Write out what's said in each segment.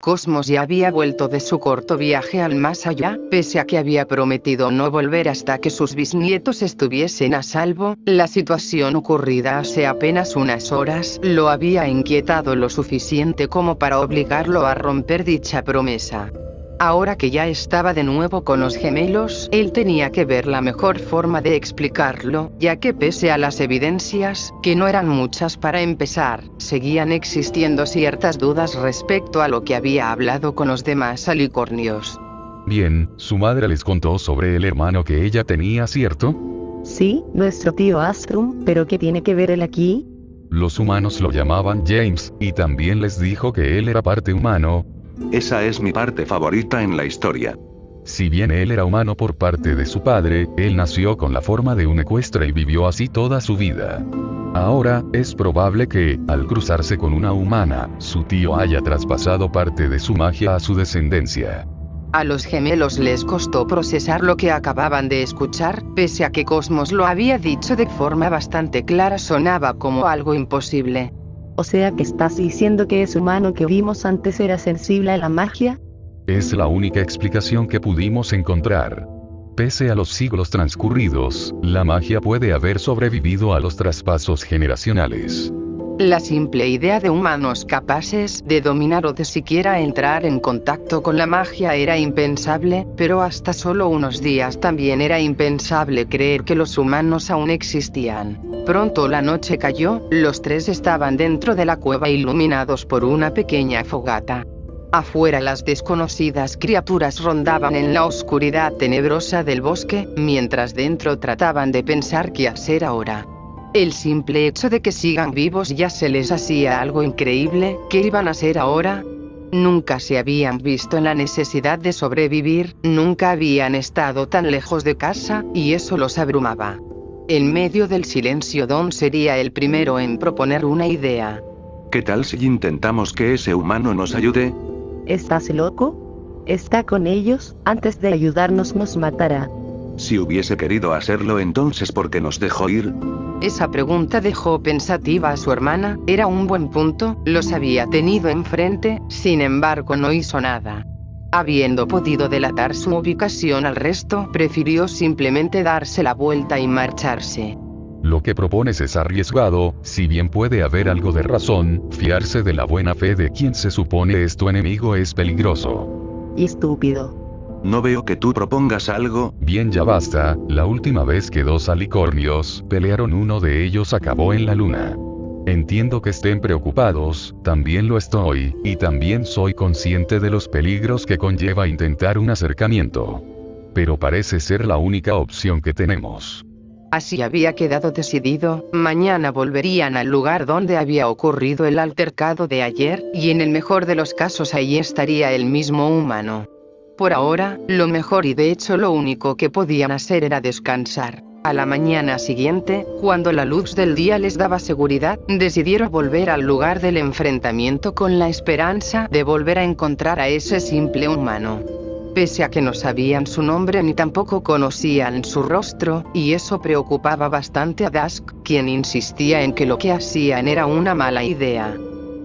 Cosmos ya había vuelto de su corto viaje al más allá, pese a que había prometido no volver hasta que sus bisnietos estuviesen a salvo. La situación ocurrida hace apenas unas horas lo había inquietado lo suficiente como para obligarlo a romper dicha promesa. Ahora que ya estaba de nuevo con los gemelos, él tenía que ver la mejor forma de explicarlo, ya que pese a las evidencias, que no eran muchas para empezar, seguían existiendo ciertas dudas respecto a lo que había hablado con los demás alicornios. Bien, su madre les contó sobre el hermano que ella tenía, ¿cierto? Sí, nuestro tío Astrum, pero ¿qué tiene que ver él aquí? Los humanos lo llamaban James, y también les dijo que él era parte humano. Esa es mi parte favorita en la historia. Si bien él era humano por parte de su padre, él nació con la forma de un ecuestre y vivió así toda su vida. Ahora, es probable que, al cruzarse con una humana, su tío haya traspasado parte de su magia a su descendencia. A los gemelos les costó procesar lo que acababan de escuchar, pese a que Cosmos lo había dicho de forma bastante clara, sonaba como algo imposible. O sea que estás diciendo que ese humano que vimos antes era sensible a la magia. Es la única explicación que pudimos encontrar. Pese a los siglos transcurridos, la magia puede haber sobrevivido a los traspasos generacionales. La simple idea de humanos capaces de dominar o de siquiera entrar en contacto con la magia era impensable, pero hasta solo unos días también era impensable creer que los humanos aún existían. Pronto la noche cayó, los tres estaban dentro de la cueva iluminados por una pequeña fogata. Afuera las desconocidas criaturas rondaban en la oscuridad tenebrosa del bosque, mientras dentro trataban de pensar qué hacer ahora. El simple hecho de que sigan vivos ya se les hacía algo increíble. ¿Qué iban a hacer ahora? Nunca se habían visto en la necesidad de sobrevivir, nunca habían estado tan lejos de casa, y eso los abrumaba. En medio del silencio, Don sería el primero en proponer una idea. ¿Qué tal si intentamos que ese humano nos ayude? ¿Estás loco? Está con ellos, antes de ayudarnos nos matará. Si hubiese querido hacerlo, entonces ¿por qué nos dejó ir? Esa pregunta dejó pensativa a su hermana. Era un buen punto, los había tenido enfrente, sin embargo no hizo nada. Habiendo podido delatar su ubicación al resto, prefirió simplemente darse la vuelta y marcharse. Lo que propones es arriesgado, si bien puede haber algo de razón, fiarse de la buena fe de quien se supone es tu enemigo es peligroso. Y estúpido. No veo que tú propongas algo. Bien, ya basta. La última vez que dos alicornios pelearon, uno de ellos acabó en la luna. Entiendo que estén preocupados, también lo estoy, y también soy consciente de los peligros que conlleva intentar un acercamiento. Pero parece ser la única opción que tenemos. Así había quedado decidido. Mañana volverían al lugar donde había ocurrido el altercado de ayer, y en el mejor de los casos allí estaría el mismo humano. Por ahora, lo mejor y de hecho lo único que podían hacer era descansar. A la mañana siguiente, cuando la luz del día les daba seguridad, decidieron volver al lugar del enfrentamiento con la esperanza de volver a encontrar a ese simple humano. Pese a que no sabían su nombre ni tampoco conocían su rostro, y eso preocupaba bastante a Dusk, quien insistía en que lo que hacían era una mala idea.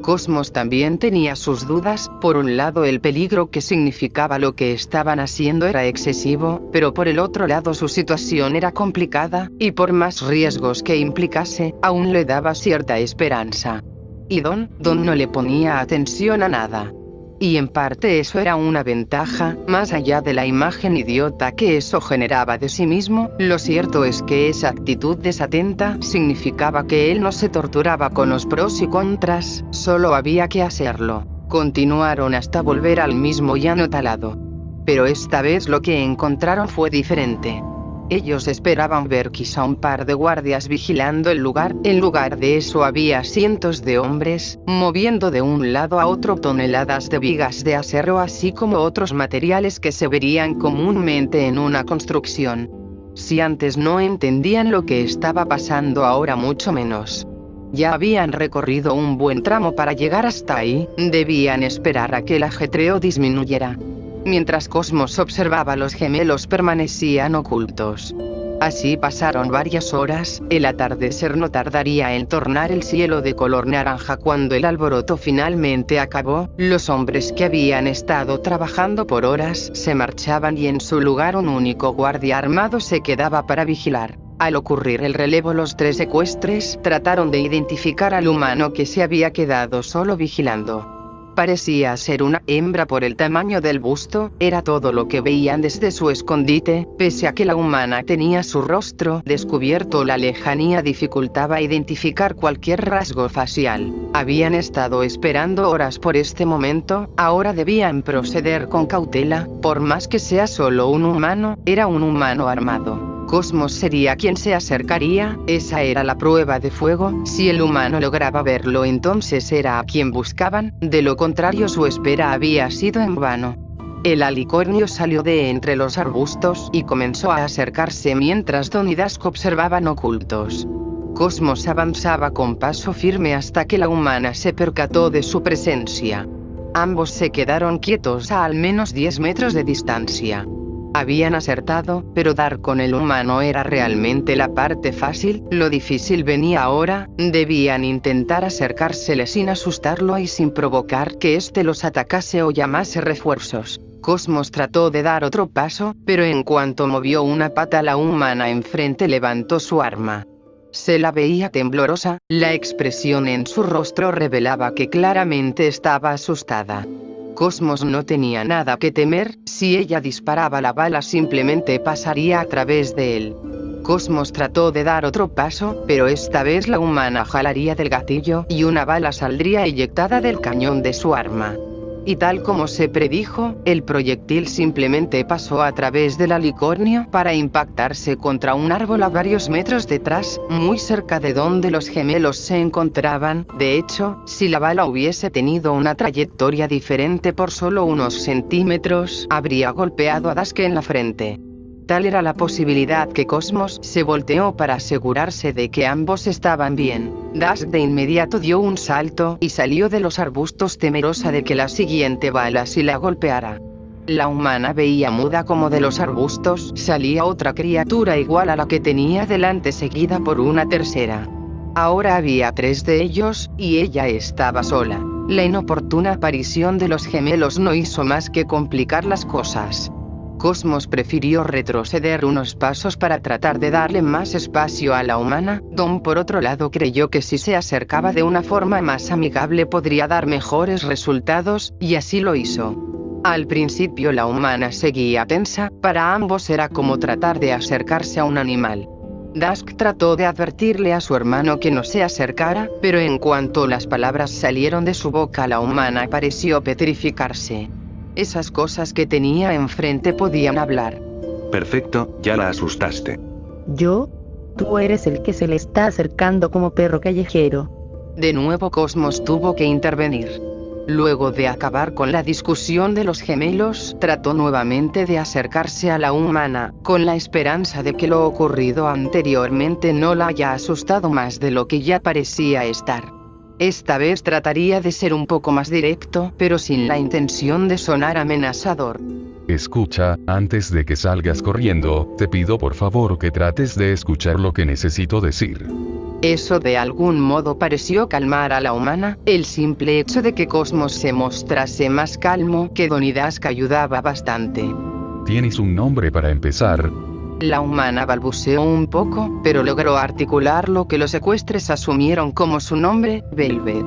Cosmos también tenía sus dudas. Por un lado, el peligro que significaba lo que estaban haciendo era excesivo, pero por el otro lado su situación era complicada, y por más riesgos que implicase, aún le daba cierta esperanza. Y Don no le ponía atención a nada. Y en parte eso era una ventaja, más allá de la imagen idiota que eso generaba de sí mismo. Lo cierto es que esa actitud desatenta significaba que él no se torturaba con los pros y contras, solo había que hacerlo. Continuaron hasta volver al mismo llano talado. Pero esta vez lo que encontraron fue diferente. Ellos esperaban ver quizá un par de guardias vigilando el lugar. En lugar de eso había cientos de hombres, moviendo de un lado a otro toneladas de vigas de acero, así como otros materiales que se verían comúnmente en una construcción. Si antes no entendían lo que estaba pasando, ahora mucho menos. Ya habían recorrido un buen tramo para llegar hasta ahí, debían esperar a que el ajetreo disminuyera. Mientras Cosmos observaba, los gemelos permanecían ocultos. Así pasaron varias horas, el atardecer no tardaría en tornar el cielo de color naranja cuando el alboroto finalmente acabó, los hombres que habían estado trabajando por horas se marchaban y en su lugar un único guardia armado se quedaba para vigilar. Al ocurrir el relevo los tres ecuestres trataron de identificar al humano que se había quedado solo vigilando. Parecía ser una hembra por el tamaño del busto, era todo lo que veían desde su escondite, pese a que la humana tenía su rostro descubierto, la lejanía dificultaba identificar cualquier rasgo facial. Habían estado esperando horas por este momento, ahora debían proceder con cautela, por más que sea solo un humano, era un humano armado. Cosmos sería quien se acercaría, esa era la prueba de fuego, si el humano lograba verlo entonces era a quien buscaban, de lo contrario su espera había sido en vano. El alicornio salió de entre los arbustos y comenzó a acercarse mientras Don y Dusk observaban ocultos. Cosmos avanzaba con paso firme hasta que la humana se percató de su presencia. Ambos se quedaron quietos a al menos 10 metros de distancia. Habían acertado, pero dar con el humano era realmente la parte fácil, lo difícil venía ahora, debían intentar acercársele sin asustarlo y sin provocar que éste los atacase o llamase refuerzos. Cosmos trató de dar otro paso, pero en cuanto movió una pata la humana enfrente levantó su arma. Se la veía temblorosa, la expresión en su rostro revelaba que claramente estaba asustada. Cosmos no tenía nada que temer, si ella disparaba la bala simplemente pasaría a través de él. Cosmos trató de dar otro paso, pero esta vez la humana jalaría del gatillo y una bala saldría eyectada del cañón de su arma. Y tal como se predijo, el proyectil simplemente pasó a través del alicornio para impactarse contra un árbol a varios metros detrás, muy cerca de donde los gemelos se encontraban. De hecho, si la bala hubiese tenido una trayectoria diferente por solo unos centímetros, habría golpeado a Dusk en la frente. Tal era la posibilidad que Cosmos se volteó para asegurarse de que ambos estaban bien. Dusk de inmediato dio un salto y salió de los arbustos temerosa de que la siguiente bala sí la golpeara. La humana veía muda como de los arbustos salía otra criatura igual a la que tenía delante seguida por una tercera. Ahora había 3 de ellos, y ella estaba sola. La inoportuna aparición de los gemelos no hizo más que complicar las cosas. Cosmos prefirió retroceder unos pasos para tratar de darle más espacio a la humana. Don por otro lado creyó que si se acercaba de una forma más amigable podría dar mejores resultados, y así lo hizo. Al principio la humana seguía tensa, para ambos era como tratar de acercarse a un animal. Dusk trató de advertirle a su hermano que no se acercara, pero en cuanto las palabras salieron de su boca la humana pareció petrificarse. Esas cosas que tenía enfrente podían hablar. Perfecto, ya la asustaste. ¿Yo? Tú eres el que se le está acercando como perro callejero. De nuevo Cosmos tuvo que intervenir. Luego de acabar con la discusión de los gemelos, trató nuevamente de acercarse a la humana, con la esperanza de que lo ocurrido anteriormente no la haya asustado más de lo que ya parecía estar. Esta vez trataría de ser un poco más directo, pero sin la intención de sonar amenazador. Escucha, antes de que salgas corriendo, te pido por favor que trates de escuchar lo que necesito decir. Eso de algún modo pareció calmar a la humana, el simple hecho de que Cosmos se mostrase más calmo que Don y Dusk ayudaba bastante. ¿Tienes un nombre para empezar? La humana balbuceó un poco, pero logró articular lo que los ecuestres asumieron como su nombre, Velvet.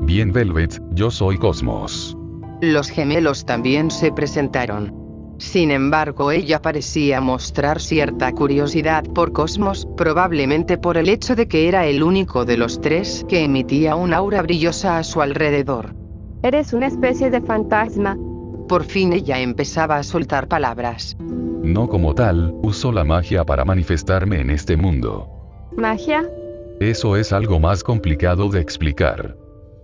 Bien Velvet, yo soy Cosmos. Los gemelos también se presentaron. Sin embargo ella parecía mostrar cierta curiosidad por Cosmos, probablemente por el hecho de que era el único de los 3 que emitía un aura brillosa a su alrededor. Eres una especie de fantasma. Por fin ella empezaba a soltar palabras. No como tal, uso la magia para manifestarme en este mundo. ¿Magia? Eso es algo más complicado de explicar.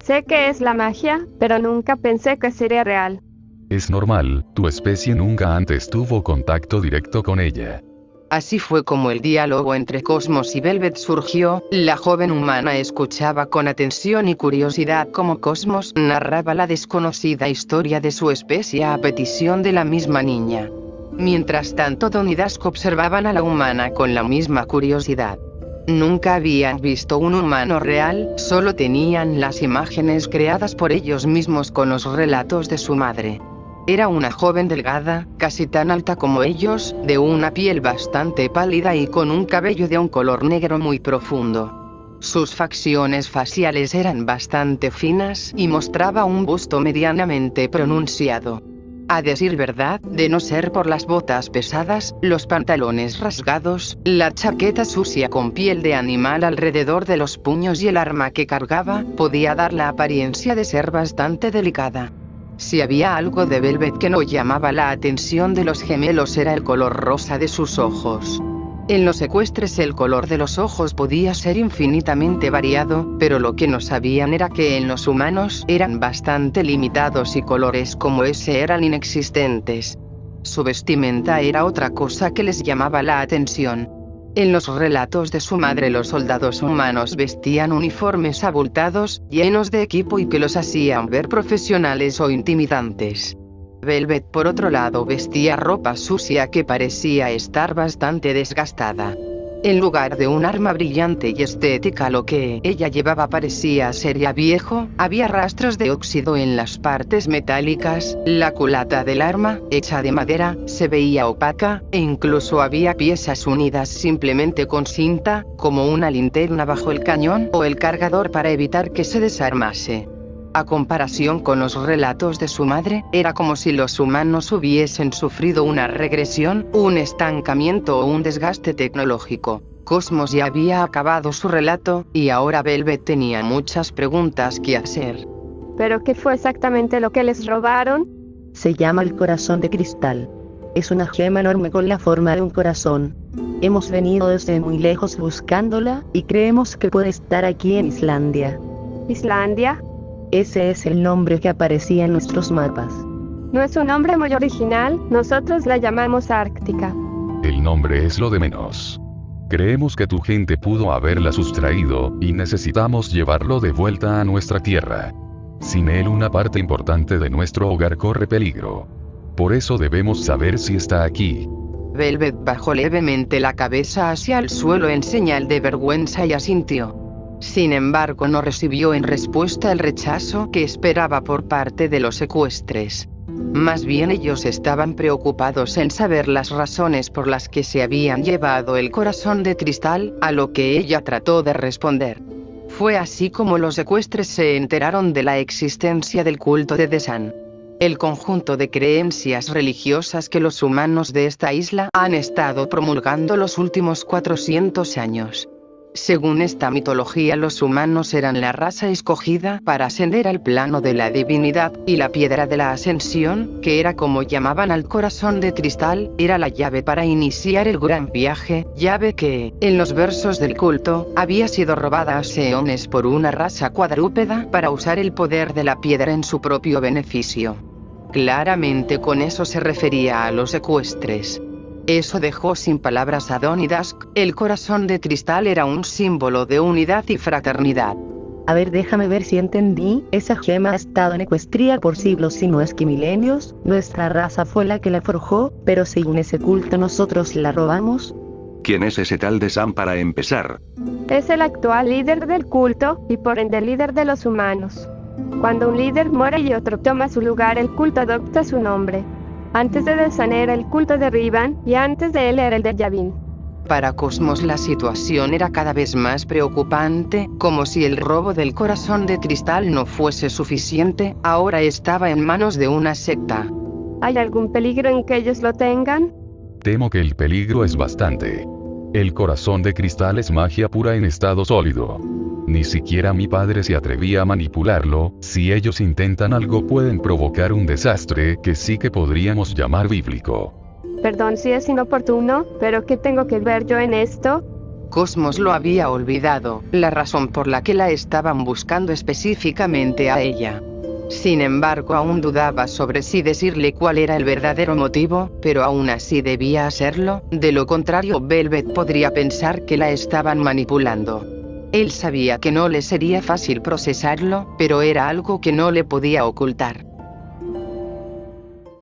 Sé que es la magia, pero nunca pensé que sería real. Es normal, tu especie nunca antes tuvo contacto directo con ella. Así fue como el diálogo entre Cosmos y Velvet surgió. La joven humana escuchaba con atención y curiosidad cómo Cosmos narraba la desconocida historia de su especie a petición de la misma niña. Mientras tanto Don y Dusk observaban a la humana con la misma curiosidad. Nunca habían visto un humano real, solo tenían las imágenes creadas por ellos mismos con los relatos de su madre. Era una joven delgada, casi tan alta como ellos, de una piel bastante pálida y con un cabello de un color negro muy profundo. Sus facciones faciales eran bastante finas y mostraba un busto medianamente pronunciado. A decir verdad, de no ser por las botas pesadas, los pantalones rasgados, la chaqueta sucia con piel de animal alrededor de los puños y el arma que cargaba, podía dar la apariencia de ser bastante delicada. Si había algo de Velvet que no llamaba la atención de los gemelos era el color rosa de sus ojos. En los ecuestres el color de los ojos podía ser infinitamente variado, pero lo que no sabían era que en los humanos eran bastante limitados y colores como ese eran inexistentes. Su vestimenta era otra cosa que les llamaba la atención. En los relatos de su madre los soldados humanos vestían uniformes abultados, llenos de equipo y que los hacían ver profesionales o intimidantes. Velvet por otro lado vestía ropa sucia que parecía estar bastante desgastada. En lugar de un arma brillante y estética lo que ella llevaba parecía ser ya viejo, había rastros de óxido en las partes metálicas, la culata del arma, hecha de madera, se veía opaca, e incluso había piezas unidas simplemente con cinta, como una linterna bajo el cañón o el cargador para evitar que se desarmase. A comparación con los relatos de su madre, era como si los humanos hubiesen sufrido una regresión, un estancamiento o un desgaste tecnológico. Cosmos ya había acabado su relato, y ahora Velvet tenía muchas preguntas que hacer. ¿Pero qué fue exactamente lo que les robaron? Se llama el corazón de cristal. Es una gema enorme con la forma de un corazón. Hemos venido desde muy lejos buscándola, y creemos que puede estar aquí en Islandia. ¿Islandia? Ese es el nombre que aparecía en nuestros mapas. No es un nombre muy original, nosotros la llamamos Ártica. El nombre es lo de menos. Creemos que tu gente pudo haberla sustraído, y necesitamos llevarlo de vuelta a nuestra tierra. Sin él una parte importante de nuestro hogar corre peligro. Por eso debemos saber si está aquí. Velvet bajó levemente la cabeza hacia el suelo en señal de vergüenza y asintió. Sin embargo no recibió en respuesta el rechazo que esperaba por parte de los ecuestres. Más bien ellos estaban preocupados en saber las razones por las que se habían llevado el corazón de cristal, a lo que ella trató de responder. Fue así como los ecuestres se enteraron de la existencia del culto de Desan. El conjunto de creencias religiosas que los humanos de esta isla han estado promulgando los últimos 400 años. Según esta mitología los humanos eran la raza escogida para ascender al plano de la divinidad, y la piedra de la ascensión, que era como llamaban al corazón de cristal, era la llave para iniciar el gran viaje, llave que, en los versos del culto, había sido robada hace eones por una raza cuadrúpeda para usar el poder de la piedra en su propio beneficio. Claramente con eso se refería a los ecuestres. Eso dejó sin palabras a Don y Dusk. El corazón de cristal era un símbolo de unidad y fraternidad. A ver, déjame ver si entendí. Esa gema ha estado en Ecuestria por siglos si no es que milenios. Nuestra raza fue la que la forjó, pero según ese culto nosotros la robamos. ¿Quién es ese tal Desan para empezar? Es el actual líder del culto, y por ende líder de los humanos. Cuando un líder muere y otro toma su lugar, el culto adopta su nombre. Antes de Desan era el culto de Rivan, y antes de él era el de Yavin. Para Cosmos la situación era cada vez más preocupante, como si el robo del corazón de cristal no fuese suficiente, ahora estaba en manos de una secta. ¿Hay algún peligro en que ellos lo tengan? Temo que el peligro es bastante. El corazón de cristal es magia pura en estado sólido. Ni siquiera mi padre se atrevía a manipularlo. Si ellos intentan algo pueden provocar un desastre que sí que podríamos llamar bíblico. Perdón si es inoportuno, pero ¿qué tengo que ver yo en esto? Cosmos lo había olvidado, la razón por la que la estaban buscando específicamente a ella. Sin embargo aún dudaba sobre si decirle cuál era el verdadero motivo, pero aún así debía hacerlo, de lo contrario Velvet podría pensar que la estaban manipulando. Él sabía que no le sería fácil procesarlo, pero era algo que no le podía ocultar.